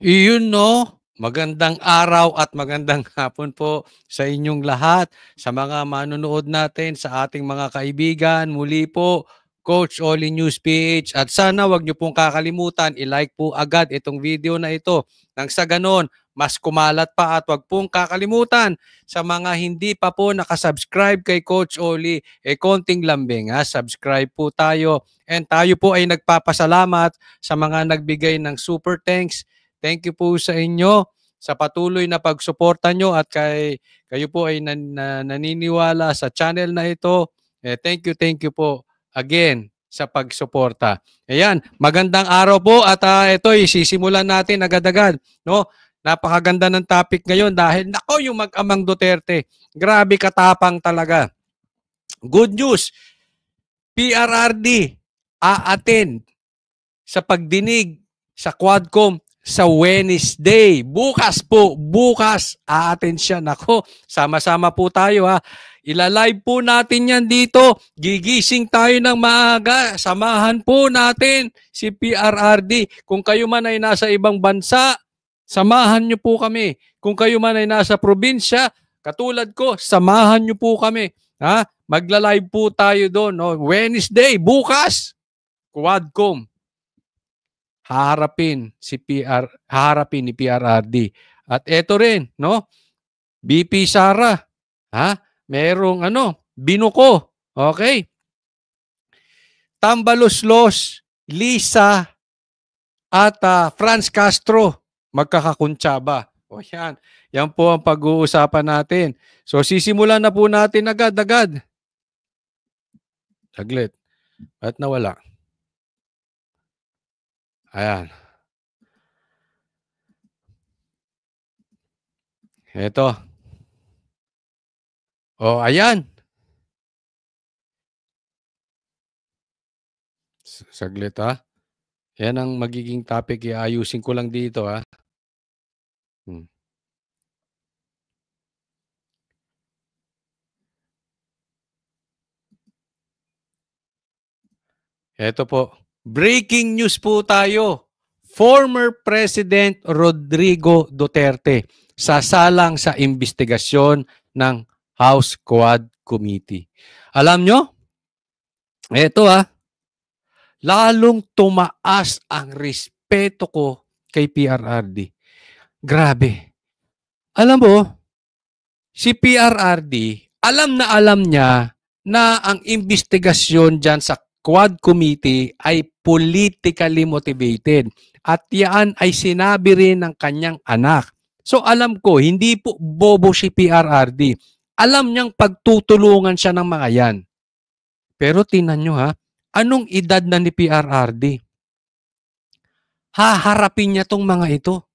Iyon 'no, magandang araw at magandang hapon po sa inyong lahat, sa mga manonood natin, sa ating mga kaibigan. Muli po, Coach Oli News PH at sana 'wag niyo pong kakalimutan i-like po agad itong video na ito nang sa gano'n mas kumalat pa at 'wag pong kakalimutan sa mga hindi pa po nakasubscribe kay Coach Oli, konting lambing subscribe po tayo and tayo po ay nagpapasalamat sa mga nagbigay ng super thanks. Thank you po sa inyo sa patuloy na pagsuporta nyo at kayo po ay naniniwala sa channel na ito. Thank you po again sa pagsuporta. Ayan, magandang araw po at ito isisimulan natin agad-agad, no? Napakaganda ng topic ngayon dahil nako yung mag-amang Duterte. Grabe katapang talaga. Good news, PRRD aattend sa pagdinig sa Quadcom sa Wednesday. Bukas po, bukas aattend siya. Nako, sama-sama po tayo ha. Ilalive po natin yan dito. Gigising tayo ng maaga. Samahan po natin si PRRD. Kung kayo man ay nasa ibang bansa, samahan nyo po kami. Kung kayo man ay nasa probinsya, katulad ko, samahan nyo po kami. Ha? Magla-live po tayo doon. No? Wednesday, bukas, Quadcom. Haharapin ni PRRD. At eto rin, no? BP Sara, ha? Merong binuko. Okay? Tambaloslos, Lisa at Franz Castro magkakakuntsaba. O yan. Yan po ang pag-uusapan natin. So sisimulan na po natin agad-agad. Saglit. At nawala. Ayan. Ito. O, ayan. Saglit ha. Yan ang magiging topic. Iayusin ko lang dito ha. Ito po. Breaking news po tayo. Former President Rodrigo Duterte sasalang sa investigasyon ng House Quad Committee. Alam nyo? Ito lalong tumaas ang respeto ko kay PRRD. Grabe. Alam mo, si PRRD, alam niya na ang investigasyon dyan sa Quad Committee ay politically motivated. At yan ay sinabi rin ng kanyang anak. So alam ko, hindi po bobo si PRRD. Alam niyang pagtutulungan siya ng mga yan. Pero tingnan nyo anong edad na ni PRRD? Haharapin niya tong mga ito.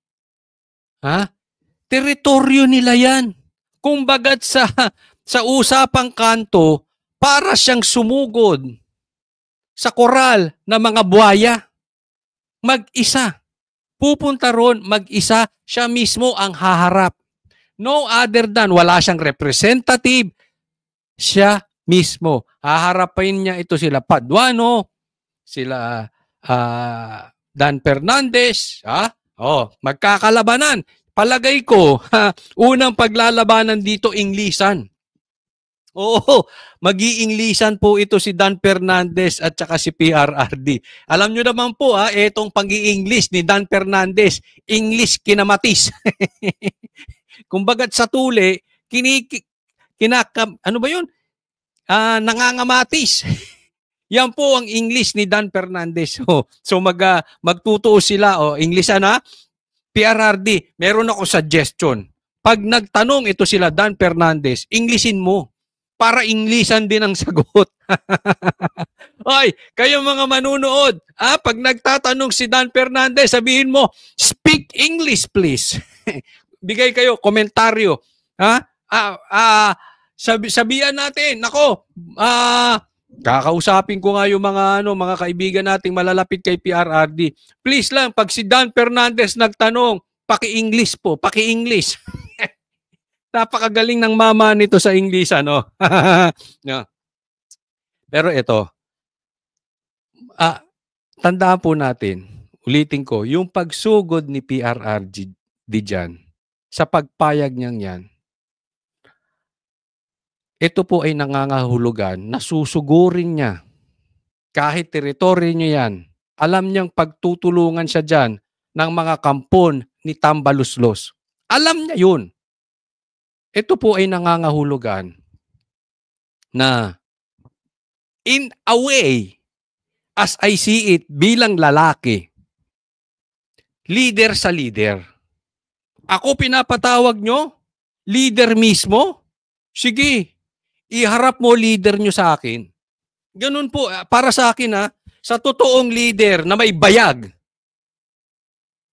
Teritoryo nila yan. Kumbagat sa usapang kanto, para siyang sumugod sa koral na mga buhaya. Mag-isa. Pupunta ron, mag-isa, siya mismo ang haharap. No other than, wala siyang representative, siya mismo. Haharapin niya ito sila Paduano, sila Dan Fernandez, magkakalabanan. Palagay ko, unang paglalabanan dito, Inglisan. Oo, mag-iinglisan po ito si Dan Fernandez at saka si PRRD. Alam nyo naman po itong pag-i-English ni Dan Fernandez, English kinamatis. Kumbagat sa tuli, ano ba yun? Nangangamatis. Yan po ang English ni Dan Fernandez. So magtutuo sila. Englishan PRRD, meron ako suggestion. Pag nagtanong ito sila Dan Fernandez, Englishin mo. Para Englishan din ang sagot. Oy, kayo mga manunood, pag nagtatanong si Dan Fernandez, sabihin mo, speak English please. Bigay kayo komentaryo. Sabihan natin, nako, kakausapin ko nga yung mga kaibigan nating malalapit kay PRRD. Please lang, pag si Dan Fernandez nagtanong, paki-English po, paki-English. Napakagaling ng mama nito sa English, no? Pero ito, tandaan po natin, ulitin ko, yung pagsugod ni PRRD dyan, sa pagpayag niyang yan, ito po ay nangangahulugan na susugurin niya kahit teritoryo niya yan. Alam niyang pagtutulungan siya dyan ng mga kampon ni Tambaluslos. Alam niya yun. Ito po ay nangangahulugan na in a way, as I see it bilang lalaki, leader sa leader. Ako pinapatawag nyo? Leader mismo? Sige, iharap mo leader nyo sa akin. Ganun po, para sa akin sa totoong leader na may bayag.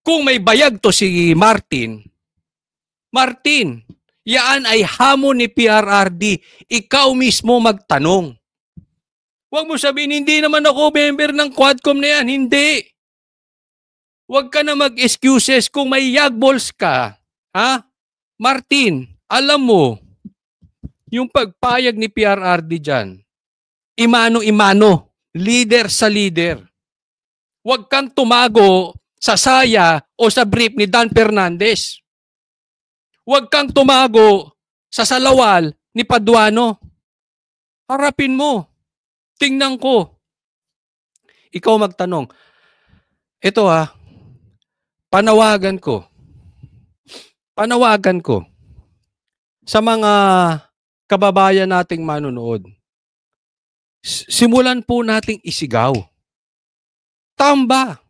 Kung may bayag to si Martin, yan ay hamon ni PRRD. Ikaw mismo magtanong. Huwag mo sabihin, hindi naman ako member ng Quadcom na yan. Hindi. Huwag ka na mag-excuses kung may yagballs ka. Ha? Martin, alam mo, yung pagpayag ni PRRD dyan, imano-imano, leader sa leader. Huwag kang tumago sa saya o sa brief ni Dan Fernandez. Huwag kang tumago sa salawal ni Paduano. Harapin mo. Tingnan ko. Ikaw magtanong. Ito panawagan ko sa mga kababayan nating manunood. Simulan po nating isigaw. Tamba.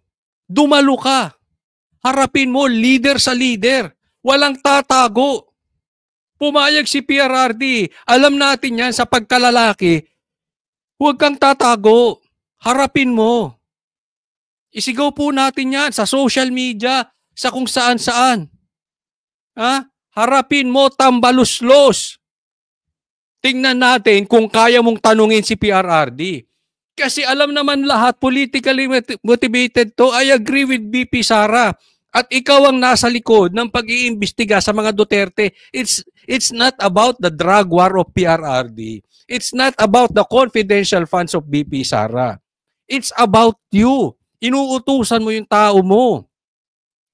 Dumalo ka. Harapin mo, leader sa leader. Walang tatago. Pumayag si PRRD. Alam natin yan sa pagkalalaki. Huwag kang tatago. Harapin mo. Isigaw po natin yan sa social media, sa kung saan-saan. Harapin mo, Tambaluslos. Tingnan natin kung kaya mong tanungin si PRRD. Kasi alam naman lahat, politically motivated to. I agree with BP Sara. At ikaw ang nasa likod ng pag-iimbestiga sa mga Duterte. It's not about the drug war of PRRD. It's not about the confidential funds of BP Sara. It's about you. Inuutusan mo yung tao mo.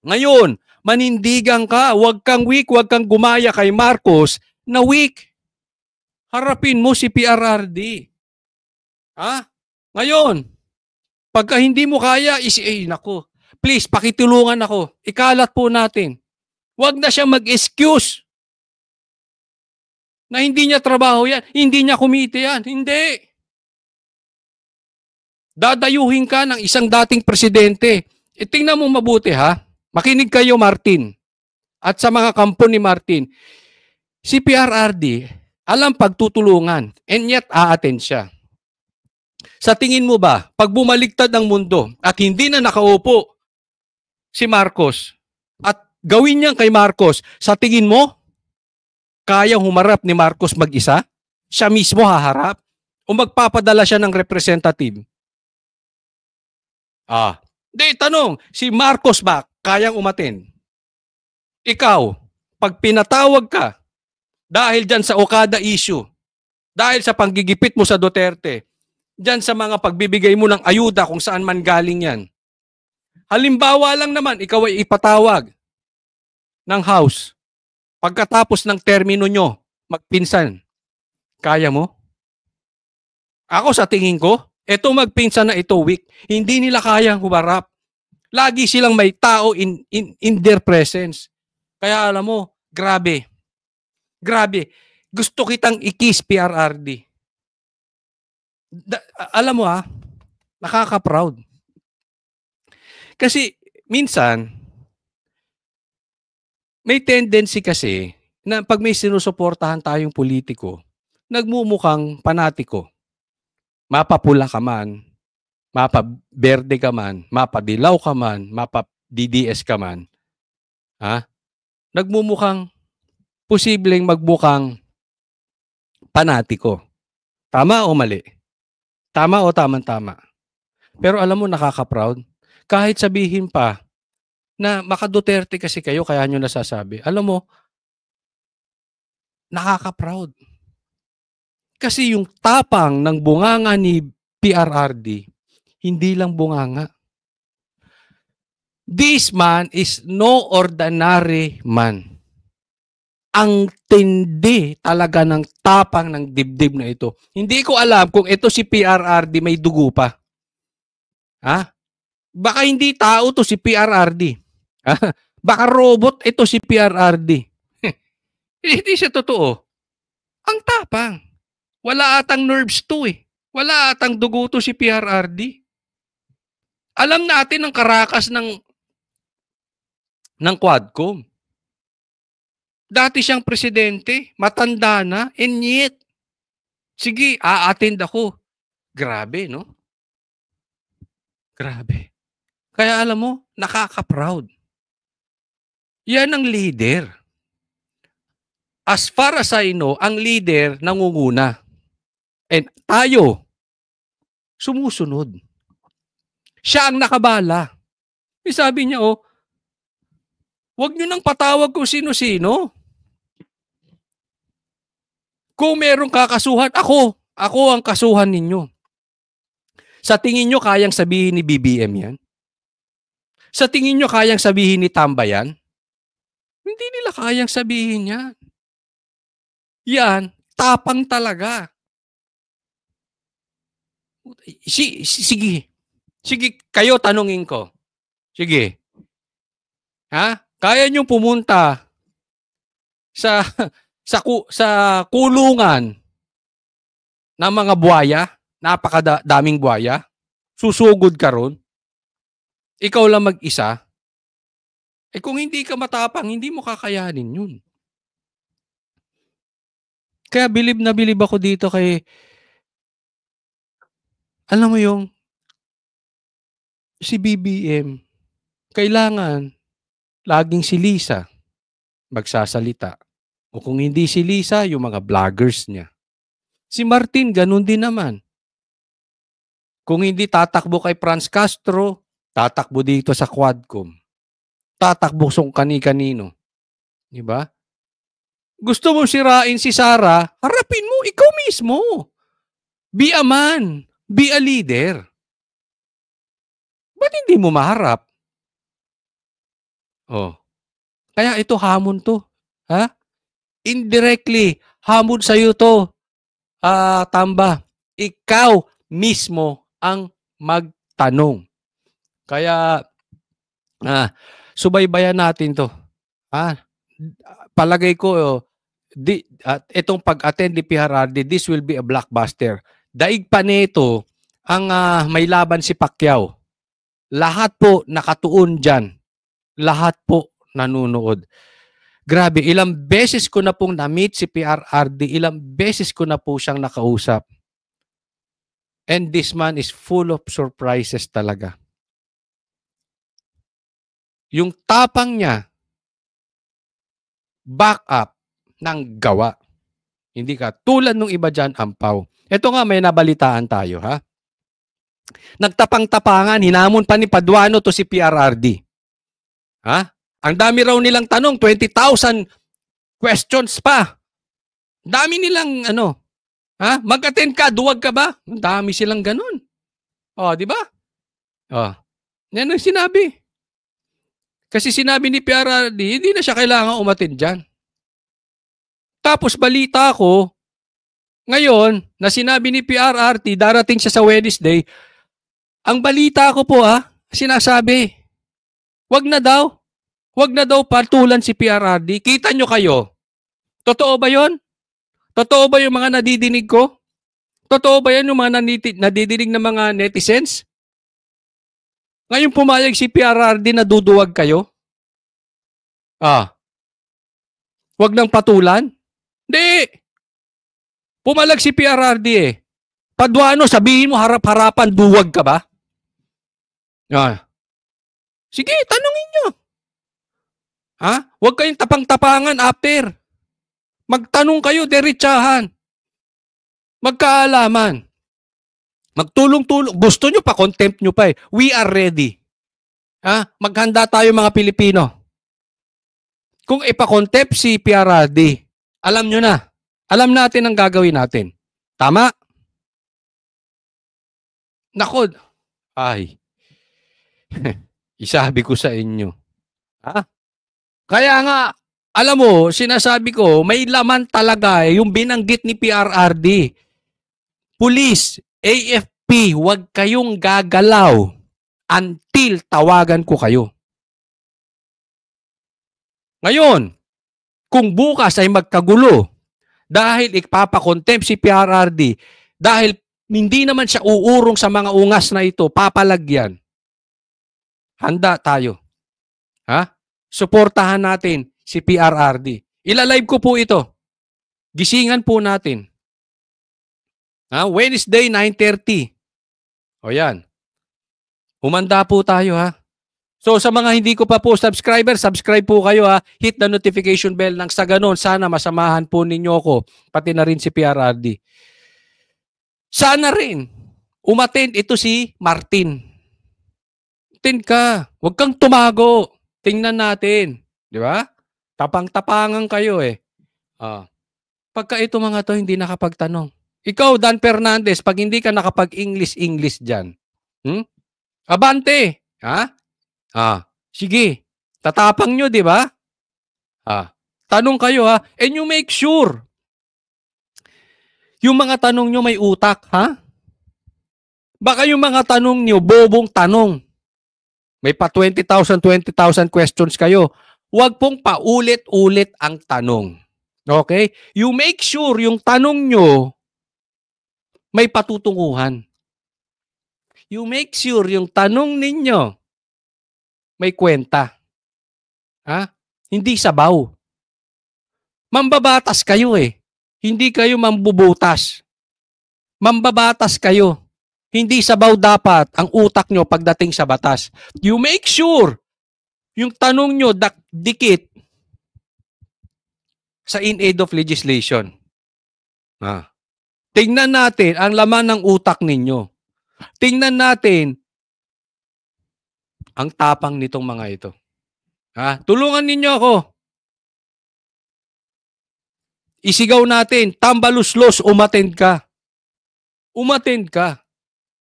Ngayon, manindigan ka. Huwag kang weak, huwag kang gumaya kay Marcos na weak. Harapin mo si PRRD. Ngayon, pagka hindi mo kaya, nako. Please, pakitulungan ako. Ikalat po natin. Huwag na siya mag-excuse na hindi niya trabaho yan, hindi niya kumite yan. Hindi. Dadayuhin ka ng isang dating presidente. Tingnan mo mabuti Makinig kayo, Martin. At sa mga kampo ni Martin. Si PRRD, alam pagtutulungan, and yet aattend siya. Sa tingin mo ba, pag bumaligtad ang mundo at hindi na nakaupo si Marcos at gawin niyan kay Marcos, sa tingin mo, kayang humarap ni Marcos mag-isa? Siya mismo haharap? O magpapadala siya ng representative? Tanong, si Marcos ba kayang umaten? Ikaw, pag pinatawag ka, dahil dyan sa Okada issue, dahil sa panggigipit mo sa Duterte, dyan sa mga pagbibigay mo ng ayuda kung saan man galing yan. Halimbawa lang naman, ikaw ay ipatawag ng House. Pagkatapos ng termino nyo, magpinsan. Kaya mo? Ako sa tingin ko, eto magpinsan na ito weak. Hindi nila kayang humarap. Lagi silang may tao in their presence. Kaya alam mo, grabe. Gusto kitang i-kiss PRRD. Alam mo nakaka-proud. Kasi minsan, may tendency kasi na pag may sinusuportahan tayong politiko, nagmumukhang panatiko. Mapapula ka man, mapaberde ka man, mapadilaw ka man, mapa-DDS ka man. Nagmumukhang posibleng magmukhang panatiko. Tama o mali? Tama o tama-tama? Pero alam mo, nakaka-proud. Kahit sabihin pa na maka-Duterte kasi kayo, kaya nyo nasasabi. Alam mo, nakaka-proud. Kasi yung tapang ng bunganga ni PRRD, hindi lang bunganga. This man is no ordinary man. Ang tindi talaga ng tapang ng dibdib na ito. Hindi ko alam kung ito si PRRD may dugo pa. Ha? Baka hindi tao to si PRRD. Ha? Baka robot ito si PRRD. Hindi siya totoo. Ang tapang. Wala atang nerves to eh. Wala atang dugo to si PRRD. Alam natin ang karakas ng Quadcom. Dati siyang presidente, matanda na, and yet, sige, a-attend ako. Grabe, no? Grabe. Kaya alam mo, nakaka-proud. Yan ang leader. As far as I know, ang leader nangunguna. And tayo, sumusunod. Siya ang nakabala. Sabi niya, oh, huwag niyo nang patawag kung sino-sino. Kung merong kakasuhan, ako ang kasuhan ninyo. Sa tingin nyo, kayang sabihin ni BBM yan? Sa tingin nyo, kayang sabihin ni Tamba yan? Hindi nila kayang sabihin yan. Yan, tapang talaga. Sige. Sige, kayo tanungin ko. Sige. Ha? Kaya nyo pumunta sa kulungan ng mga buhaya, napakadaming buhaya, susugod ka ron, ikaw lang mag-isa, kung hindi ka matapang, hindi mo kakayanin yun. Kaya bilib na bilib ako dito kay, alam mo yung, si BBM, kailangan, laging si Lisa, magsasalita. O kung hindi si Lisa, yung mga vloggers niya. Si Martin, ganun din naman. Kung hindi tatakbo kay Franz Castro, tatakbo dito sa Quadcom. Tatakbo kung kani-kanino. Diba? Gusto mo sirain si Sara, harapin mo, ikaw mismo. Be a man. Be a leader. Ba't hindi mo maharap? Oh. Kaya ito hamon to. Ha? Indirectly, hamon sa'yo to. Tamba, ikaw mismo ang magtanong. Kaya, subaybayan natin to. Palagay ko, itong pag-attend ni PRRD, this will be a blockbuster. Daig pa nito, ang may laban si Pacquiao. Lahat po nakatuon dyan. Lahat po nanunood. Grabe, ilang beses ko na pong na-meet si PRRD, ilang beses ko na po siyang nakausap. And this man is full of surprises talaga. Yung tapang niya, back up ng gawa. Hindi ka tulad nung iba dyan, ampaw. Ito nga, may nabalitaan tayo, ha? Nagtapang-tapangan, hinamon pa ni Paduano to si PRRD. Ha? Ang dami raw nilang tanong, 20,000 questions pa. Dami nilang mag-attend ka, duwag ka ba? Dami silang ganun. Di ba? Yan ang sinabi. Kasi sinabi ni PRRD, hindi na siya kailangan umattend dyan. Tapos balita ko, ngayon, na sinabi ni PRRD, darating siya sa Wednesday, ang balita ko po sinasabi, wag na daw patulan si PRRD. Kita nyo kayo. Totoo ba yon? Totoo ba yung mga nadidinig ko? Totoo ba yan yung mga nadidinig ng mga netizens? Ngayon pumayag si PRRD na duduwag kayo? Wag nang patulan? Hindi. Pumalag si PRRD Paduano, sabihin mo harap-harapan, duwag ka ba? Sige, tanungin nyo. Huwag kayong tapang-tapangan after. Magtanong kayo, diretsahan. Magkaalaman. Magtulong-tulong. Gusto nyo pa, contempt nyo pa We are ready. Maghanda tayo mga Pilipino. Kung ipa-contempt si PRRD, alam nyo na. Alam natin ang gagawin natin. Tama? Nako. Ay. Isabi ko sa inyo. Ha? Kaya nga, alam mo, sinasabi ko, may laman talaga yung binanggit ni PRRD. Police, AFP, huwag kayong gagalaw until tawagan ko kayo. Ngayon, kung bukas ay magkagulo dahil ipapakontempt si PRRD, dahil hindi naman siya uurong sa mga ungas na ito, papalagyan. Handa tayo. Ha? Suportahan natin si PRRD. Ilalive ko po ito. Gisingan po natin. Ha? Wednesday, 9:30. O yan. Humanda po tayo ha. So sa mga hindi ko pa po subscribe po kayo ha. Hit the notification bell nang sa ganun. Sana masamahan po ninyo ako. Pati na rin si PRRD. Sana rin. Umattend ito si Martin. Tin ka. Huwag kang tumago. Tingnan natin. Di ba? Tapang-tapangan kayo eh. Pagka ito mga to hindi nakapagtanong. Ikaw, Dan Fernandez, pag hindi ka nakapag-English dyan, abante. Ha? Sige. Tatapang nyo, di ba? Tanong kayo ha. And you make sure yung mga tanong nyo may utak, ha? Baka yung mga tanong nyo, bobong tanong. May pa 20,000 questions kayo. Huwag pong paulit-ulit ang tanong. Okay? You make sure yung tanong nyo may patutunguhan. You make sure yung tanong ninyo may kwenta. Ha? Hindi sabaw. Mambabatas kayo eh. Hindi kayo mambubutas. Mambabatas kayo. Hindi sabaw dapat ang utak nyo pagdating sa batas. You make sure yung tanong nyo dikit sa in aid of legislation. Tingnan natin ang laman ng utak ninyo. Tingnan natin ang tapang nitong mga ito. Tulungan ninyo ako. Isigaw natin, tambaluslos, umattend ka. Umattend ka.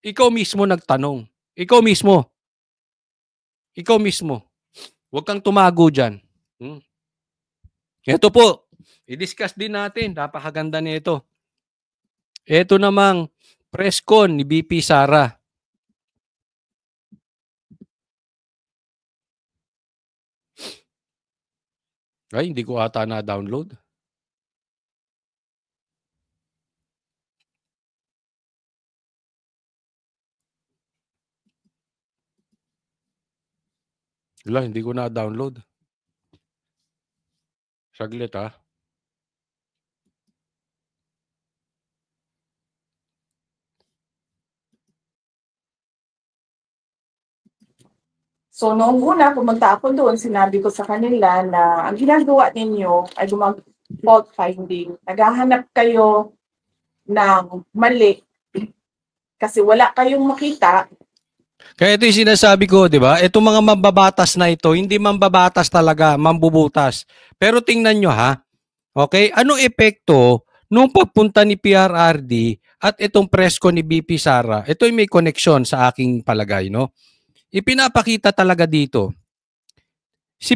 Ikaw mismo nagtanong. Ikaw mismo. Huwag kang tumago dyan. Ito po, i-discuss din natin. Napakaganda nito. Ito namang press con ni BP Sara. Ay, hindi ko ata na-download. Wala, hindi ko na-download. Saglit ha. So, noong una, pumunta ako doon, sinabi ko sa kanila na ang ginagawa ninyo ay fault finding. Naghahanap kayo ng mali kasi wala kayong makita. Kaya ito yung sinasabi ko, di ba? Itong mga mambabatas na ito, hindi mambabatas talaga, mambubutas. Pero tingnan nyo ha, okay? Anong epekto nung pagpunta ni PRRD at itong press ko ni BP Sara? Ito yung may connection sa aking palagay, no? Ipinapakita talaga dito. Si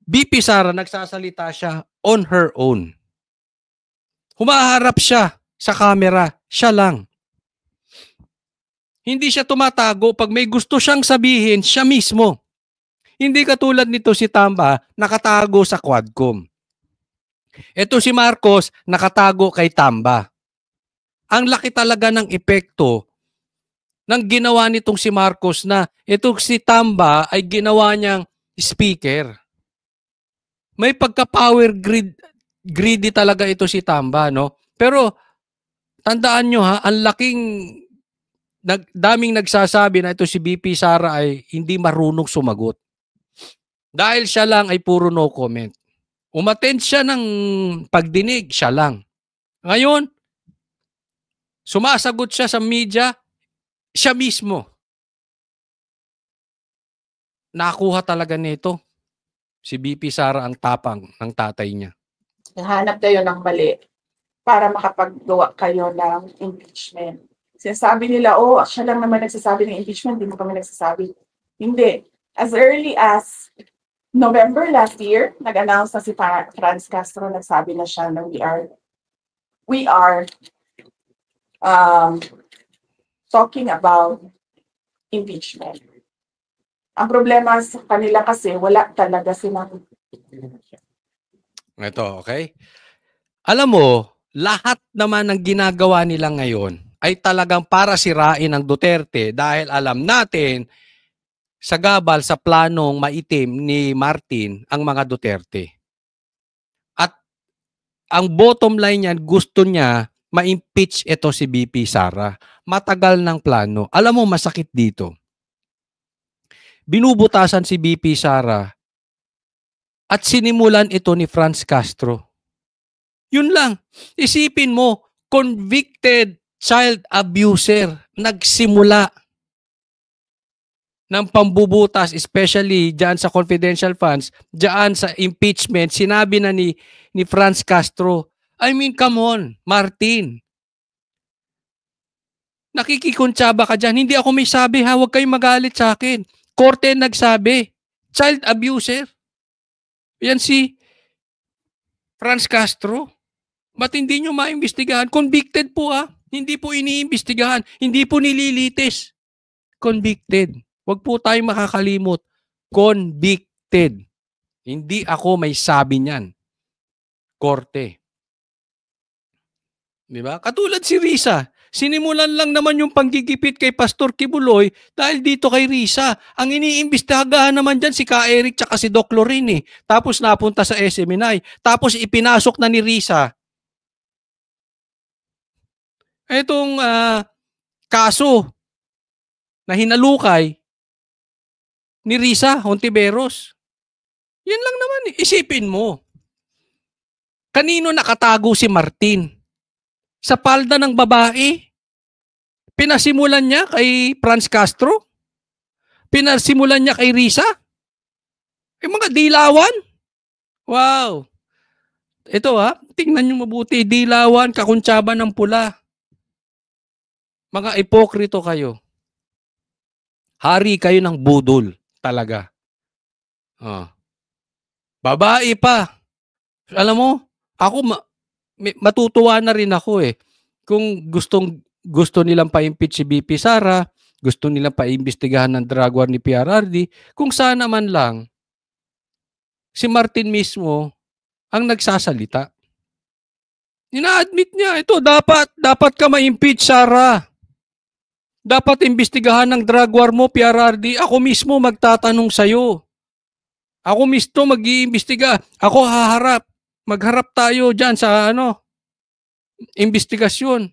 BP Sara, nagsasalita siya on her own. Humaharap siya sa camera, siya lang. Hindi siya tumatago. Pag may gusto siyang sabihin, siya mismo. Hindi katulad nito si Tamba, nakatago sa Quadcom. Ito si Marcos, nakatago kay Tamba. Ang laki talaga ng epekto ng ginawa nitong si Marcos na itong si Tamba ay ginawa niyang speaker. May pagka-power greedy talaga ito si Tamba, no? Pero tandaan nyo ha, ang laking daming nagsasabi na ito si BP Sara ay hindi marunong sumagot. Dahil siya lang ay puro no comment. Umattend siya ng pagdinig, siya lang. Ngayon, sumasagot siya sa media, siya mismo. Nakuha talaga nito. Si BP Sara ang tapang ng tatay niya. Hanap kayo ng mali para makapaggawa kayo ng impeachment. Sinasabi nila, siya lang naman nagsasabi ng impeachment, hindi mo kami nagsasabi. Hindi. As early as November last year, nag-announce na si Franz Castro, nagsabi na siya na we are talking about impeachment. Ang problema sa kanila kasi, wala talaga silang. Ito, okay? Alam mo, lahat naman ng ginagawa nila ngayon ay talagang para sirain ang Duterte dahil alam natin sagabal sa planong maitim ni Martin ang mga Duterte. At ang bottom line niyan, gusto niya ma-impeach ito si BP Sara. Matagal ng plano. Alam mo, masakit dito. Binubutasan si BP Sara at sinimulan ito ni Franz Castro. Yun lang. Isipin mo, convicted child abuser nagsimula ng pambubutas, especially dyan sa confidential funds, dyan sa impeachment, sinabi na ni Franz Castro. I mean, come on, Martin. Nakikikuntsaba ka dyan. Hindi ako may sabi ha, huwag kayong magalit sa akin. Korte nagsabi. Child abuser. Yan si Franz Castro. Ba't hindi nyo maimbestigahan? Convicted po ha. Hindi po iniimbestigahan. Hindi po nililitis. Convicted. Huwag po tayong makakalimot. Convicted. Hindi ako may sabi niyan. Korte. Di ba? Katulad si Risa. Sinimulan lang naman yung panggigipit kay Pastor Kibuloy dahil dito kay Risa. Ang iniimbestigahan naman dyan si Ka Eric tsaka si Doc Lorin eh. Tapos napunta sa SMNI. Tapos ipinasok na ni Risa itong kaso na hinalukay ni Risa Hontiveros. Yan lang naman eh. Isipin mo. Kanino nakatago si Martin? Sa palda ng babae? Pinasimulan niya kay Franz Castro? Pinasimulan niya kay Risa? Yung mga dilawan? Wow. Ito tingnan niyo mabuti. Dilawan, kakuntsaba ng pula. Mga ipokrito kayo. Hari kayo ng budol. Talaga. Babae pa. Alam mo, ako matutuwa na rin ako eh. Kung gusto nilang pa-impeach si BP Sara, gusto nilang pa-imbestigahan ng drug war ni PRRD, kung sana man lang si Martin mismo ang nagsasalita. Ina-admit niya, ito dapat ka ma-impeach, Sara. Dapat imbestigahan ng drug war mo, PRRD. Ako mismo magtatanong sa'yo. Ako mismo mag-iimbestiga. Ako haharap. Magharap tayo dyan sa investigasyon.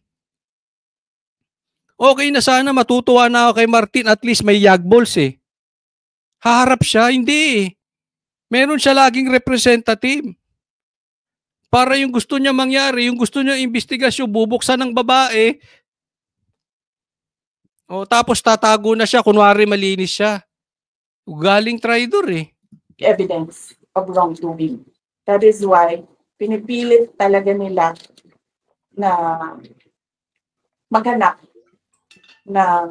Okay na sana, matutuwa na ako kay Martin, at least may yagballs eh. Haharap siya? Hindi eh. Meron siya laging representative. Para yung gusto niya mangyari, yung gusto niya investigasyon, bubuksan ng babae, tapos tatago na siya, kunwari malinis siya. Galing traidor eh. Evidence of wrongdoing. That is why pinipilit talaga nila na maghanap ng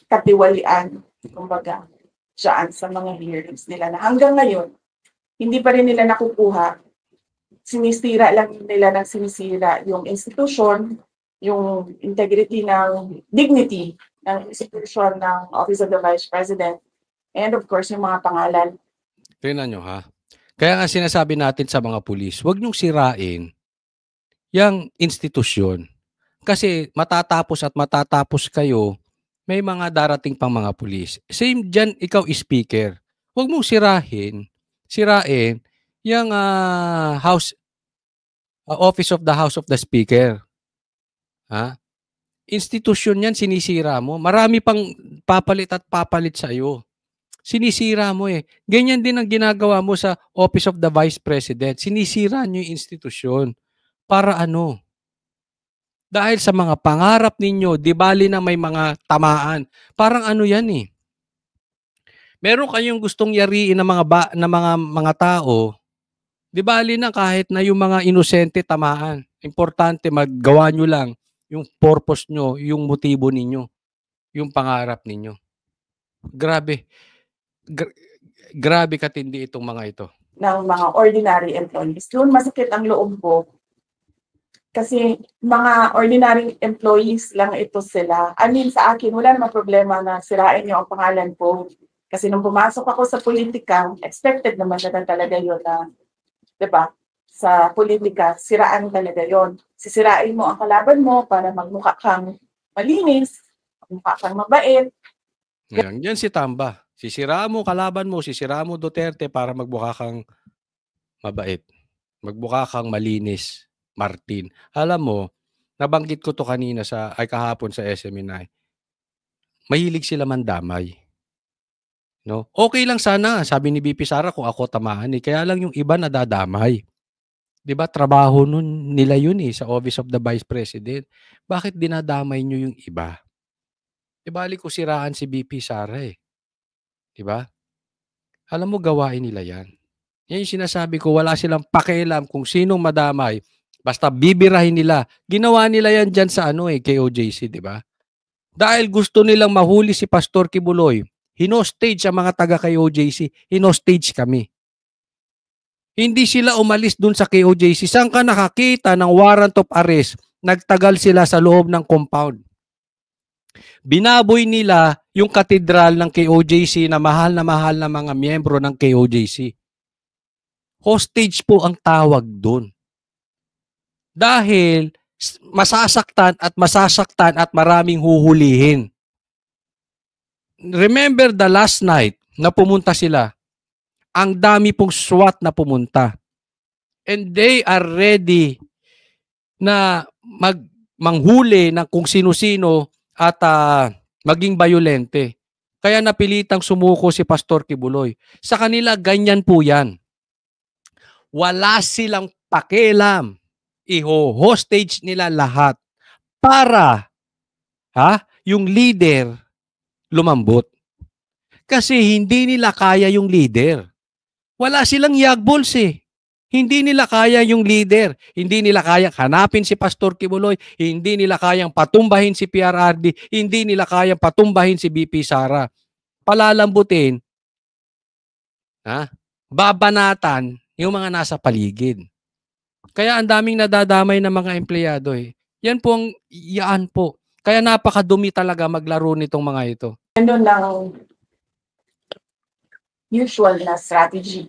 katiwalian, kumbaga, dyan sa mga hearings nila na hanggang ngayon, hindi pa rin nila nakukuha. Sinisira lang nila ng sinisira yung institution, yung integrity ng dignity ng institution ng Office of the Vice President, and of course, yung mga pangalan. Tingnan nyo ha. Kaya nga sinasabi natin sa mga pulis, huwag nyong sirain yung institusyon. Kasi matatapos kayo, may mga darating pang mga pulis. Same dyan, ikaw speaker. Huwag mong sirain yung Office of the House of the Speaker. Institusyon yan, sinisira mo. Marami pang papalit sa'yo. Sinisira mo eh. Ganyan din ang ginagawa mo sa Office of the Vice President. Sinisira nyo yung institusyon. Para ano? Dahil sa mga pangarap ninyo, di bali na may mga tamaan. Parang ano yan eh. Meron kayong gustong yariin ng mga tao, di bali na kahit na yung mga inosente tamaan. Importante maggawa nyo lang yung purpose nyo, yung motibo ninyo, yung pangarap ninyo. Grabe. Grabe katindi itong mga ito. Ng mga ordinary employees. Doon masakit ang loob ko. Kasi mga ordinary employees lang ito sila. I mean, sa akin, wala namang problema na sirain niyo ang pangalan ko. Kasi nung pumasok ako sa politika, expected naman na talaga yun na, di ba? Sa politika, siraan talaga yon. Sisirain mo ang kalaban mo para magmukha kang malinis, magmukha kang mabait. Yan si Tamba. Sisiraan mo kalaban mo, sisiraan mo Duterte para magmukha kang mabait. Magmukha kang malinis, Martin. Alam mo, nabanggit ko to kanina kahapon sa SMNI. Mahilig sila mandamay. No? Okay lang sana, sabi ni BP Sara kung ako tamaan kaya lang yung iba nadadamay. 'Di ba trabaho nila yun sa Office of the Vice President. Bakit dinadamay nyo yung iba? Di bali ko siraan si BP Sara 'Di ba? Alam mo gawain nila yan. Yan yung sinasabi ko, wala silang pakialam kung sinong madamay. Basta bibirahin nila. Ginawa nila yan dyan sa KOJC, di ba? Dahil gusto nilang mahuli si Pastor Kibuloy, hinostage ang mga taga KOJC, hinostage kami. Hindi sila umalis dun sa KOJC. Saan ka nakakita ng warrant of arrest? Nagtagal sila sa loob ng compound. Binaboy nila yung katedral ng KOJC na mahal na mga miyembro ng KOJC. Hostage po ang tawag doon. Dahil masasaktan at maraming huhulihin. Remember the last night na pumunta sila. Ang dami pong SWAT na pumunta. And they are ready na manghuli ng kung sino-sino at maging bayolente. Kaya napilitang sumuko si Pastor Kibuloy. Sa kanila, ganyan po yan. Wala silang pakialam. Iho-hostage nila lahat para yung leader lumambot. Kasi hindi nila kaya yung leader. Wala silang yagbols Hindi nila kaya yung leader. Hindi nila kaya hanapin si Pastor Kibuloy. Hindi nila kayang patumbahin si PRRD. Hindi nila kayang patumbahin si BP Sara. Palalambutin, babanatan yung mga nasa paligid. Kaya ang daming nadadamay ng mga empleyado Yan po ang iyaan po. Kaya napakadumi talaga maglaro nitong mga ito. Ano lang usual na strategy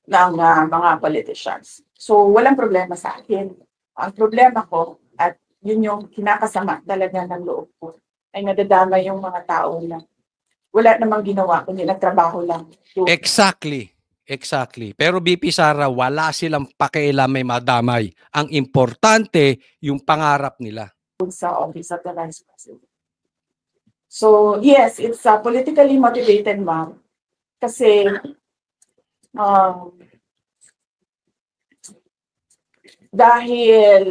ng mga politicians. So, walang problema sa akin. Ang problema ko, at yun yung kinakasama talaga ng loob ko, ay nadadamay yung mga tao na wala namang ginawa, kundi nagtrabaho lang. Exactly. Pero BP Sara, wala silang pakialam may madamay. Ang importante, yung pangarap nila. Sa Office of the Vice President. So, yes, it's politically motivated, ma'am. Kasi, dahil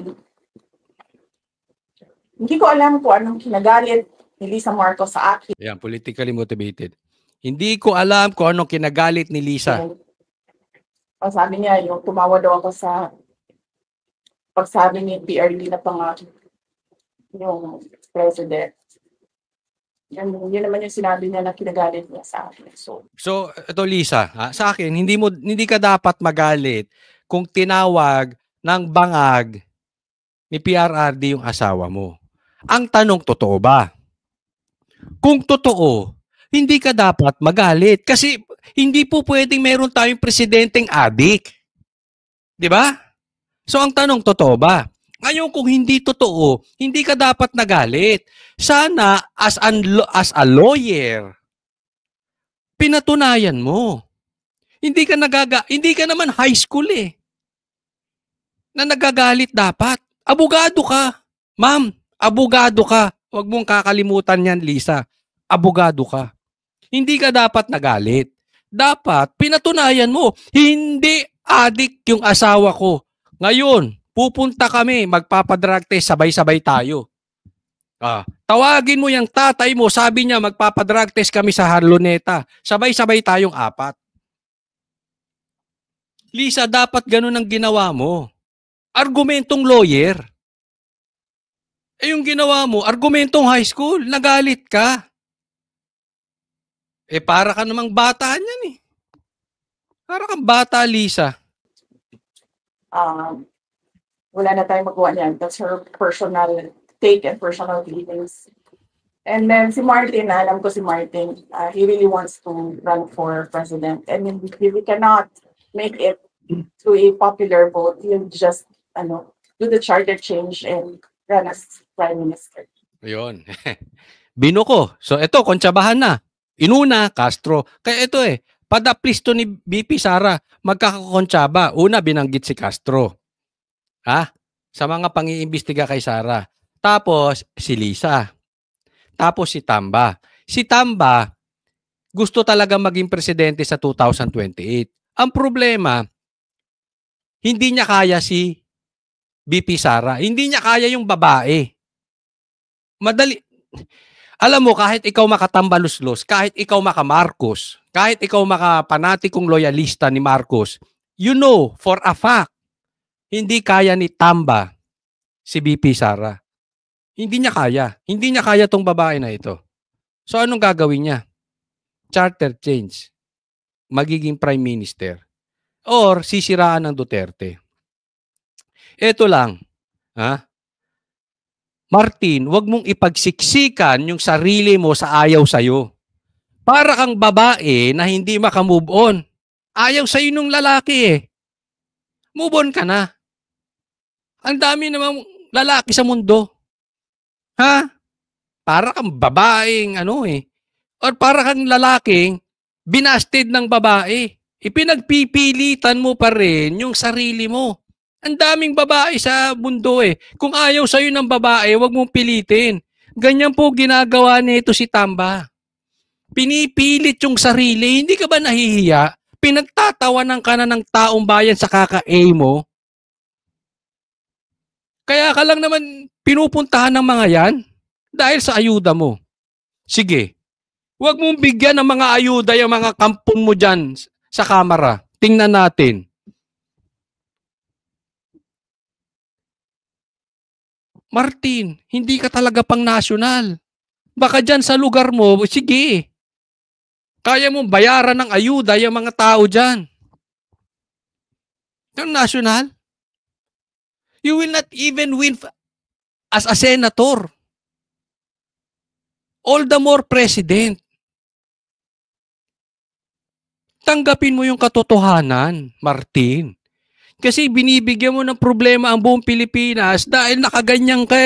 hindi ko alam kung anong kinagalit ni Lisa Marcos sa akin. Yan, politically motivated. Hindi ko alam kung anong kinagalit ni Lisa. Sabi niya, yung tumawa daw ako sa pagsabi ni PRD na yung president. Yun naman yung sinabi niya na kinagalit niya sa akin. So ito Lisa, sa akin, hindi ka dapat magalit kung tinawag ng bangag ni PRRD yung asawa mo. Ang tanong, totoo ba? Kung totoo, hindi ka dapat magalit kasi hindi po pwedeng meron tayong presidenteng adik. 'Di ba? So ang tanong, totoo ba? Ngayon kung hindi totoo, hindi ka dapat nagalit. Sana as a lawyer, pinatunayan mo. Hindi ka naman high school na nagagalit dapat. Abogado ka. Ma'am, abogado ka. Huwag mong kakalimutan yan, Lisa. Abogado ka. Hindi ka dapat nagalit. Dapat pinatunayan mo, hindi adik yung asawa ko. Ngayon, pupunta kami, magpapadrag test, sabay-sabay tayo. Tawagin mo yung tatay mo, sabi niya magpapadrag test kami sa Harloneta. Sabay-sabay tayong 4. Lisa, dapat ganun ang ginawa mo. Argumentong lawyer. Yung ginawa mo, argumentong high school, nagalit ka. Para ka namang bata niyan eh. Para kang bata, Lisa. Wala na tayong magawa niyan. That's her personal take and personal feelings. And then si Martin, alam ko si Martin, he really wants to run for president. And if he cannot make it to a popular vote, he'll just do the charter change and run as prime minister. Ayun. Binuko. So ito, kontsabahan na. Inuna, Castro. Kaya ito padaplisto ni BP Sara, magkakakontsaba. Una, binanggit si Castro. Sa mga pang-iimbestiga kay Sara. Tapos, si Lisa. Tapos si Tamba. Si Tamba, gusto talaga maging presidente sa 2028. Ang problema, hindi niya kaya si BP Sara. Hindi niya kaya yung babae. Madali. Alam mo, kahit ikaw makatambaluslos, kahit ikaw maka-Marcos, kahit ikaw makapanatikong loyalista ni Marcos, you know for a fact, hindi kaya ni Tamba si BP Sara. Hindi niya kaya. Hindi niya kaya tong babae na ito. So anong gagawin niya? Charter change. Magiging prime minister. Or sisiraan ng Duterte. Ito lang. Martin, wag mong ipagsiksikan yung sarili mo sa ayaw sa'yo. Para kang babae na hindi makamove on. Ayaw sa'yo nung lalaki Move on ka na. Ang dami namang lalaki sa mundo. Para kang babaeng Or para kang lalaking binasted ng babae. Ipinagpipilitan mo pa rin yung sarili mo. Ang daming babae sa mundo Kung ayaw sa'yo ng babae, wag mong pilitin. Ganyan po ginagawa nito si Tamba. Pinipilit yung sarili. Hindi ka ba nahihiya? Pinagtatawanan ka na ng taong bayan sa kaka-A mo. Kaya ka lang naman pinupuntahan ng mga yan dahil sa ayuda mo. Sige, wag mong bigyan ng mga ayuda yung mga kampon mo dyan sa kamera. Tingnan natin. Martin, hindi ka talaga pang nasyonal. Baka dyan sa lugar mo, sige. Kaya mong bayaran ng ayuda yung mga tao dyan. Yung nasyonal. You will not even win as a senator. All the more president. Tanggapin mo yung katotohanan, Martin. Kasi binibigyan mo ng problema ang buong Pilipinas dahil nakaganyan ka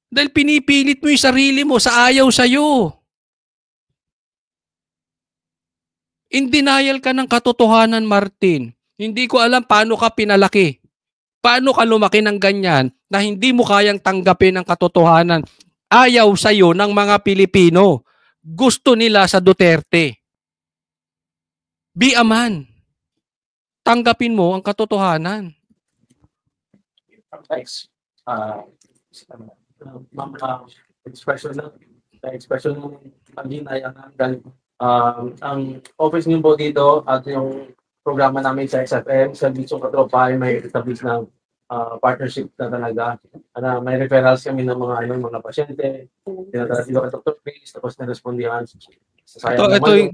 Dahil pinipilit mo yung sarili mo sa ayaw sa'yo. In denial ka ng katotohanan, Martin. Hindi ko alam paano ka pinalaki. Paano ka lumaki ng ganyan na hindi mo kayang tanggapin ang katotohanan. Ayaw sa'yo ng mga Pilipino. Gusto nila sa Duterte. Be a man. Tanggapin mo ang katotohanan. Thanks. Expression ng paghinayang ang office niyo po dito at yung programa namin sa XFM, sa Bitsong Katropa ay may establish ng partnership na talaga. May referrals kami ng mga pasyente, tinatala dito kay Dr. Chris, tapos na-respondihan.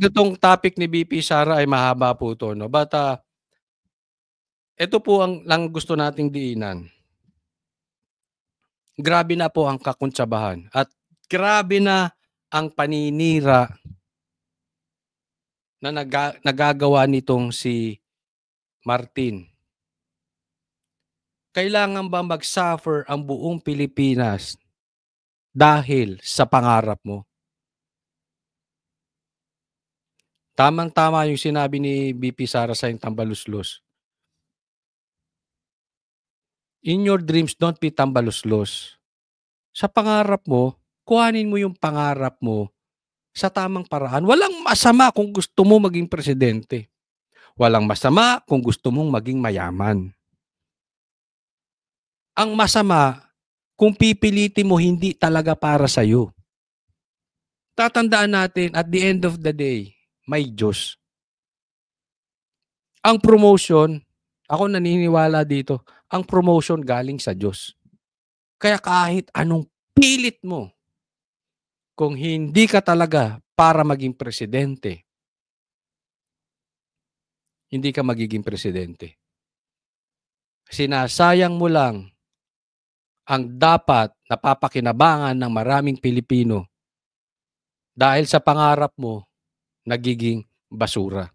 Itong topic ni BP Sara ay mahaba po ito. No? But ito po ang lang gusto nating diinan. Grabe na po ang kakuntsabahan at grabe na ang paninira na nagagawa nitong si Martin. Kailangan ba mag-suffer ang buong Pilipinas dahil sa pangarap mo? Tamang-tama yung sinabi ni BP Sara sa tambaluslos. In your dreams, don't be tambaluslos. Sa pangarap mo, kuhanin mo yung pangarap mo sa tamang paraan. Walang masama kung gusto mo maging presidente. Walang masama kung gusto mong maging mayaman. Ang masama, kung pipilitin mo hindi talaga para sa'yo. Tatandaan natin, at the end of the day, may Diyos. Ang promotion, ako naniniwala dito, ang promotion galing sa Diyos. Kaya kahit anong pilit mo, kung hindi ka talaga para maging presidente, hindi ka magiging presidente. Sinasayang mo lang ang dapat napapakinabangan ng maraming Pilipino dahil sa pangarap mo, nagiging basura.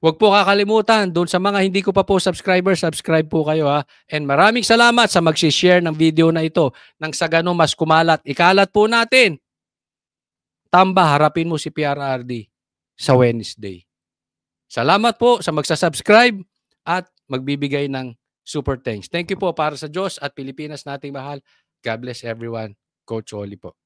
Huwag po kakalimutan, doon sa mga hindi ko pa po subscriber, subscribe po kayo ha. And maraming salamat sa mag-share ng video na ito. Nang sa ganun mas kumalat, ikalat po natin. Tamba, harapin mo si PRRD sa Wednesday. Salamat po sa magsasubscribe at magbibigay ng super thanks. Thank you po para sa Diyos at Pilipinas nating mahal. God bless everyone. Coach Oli po.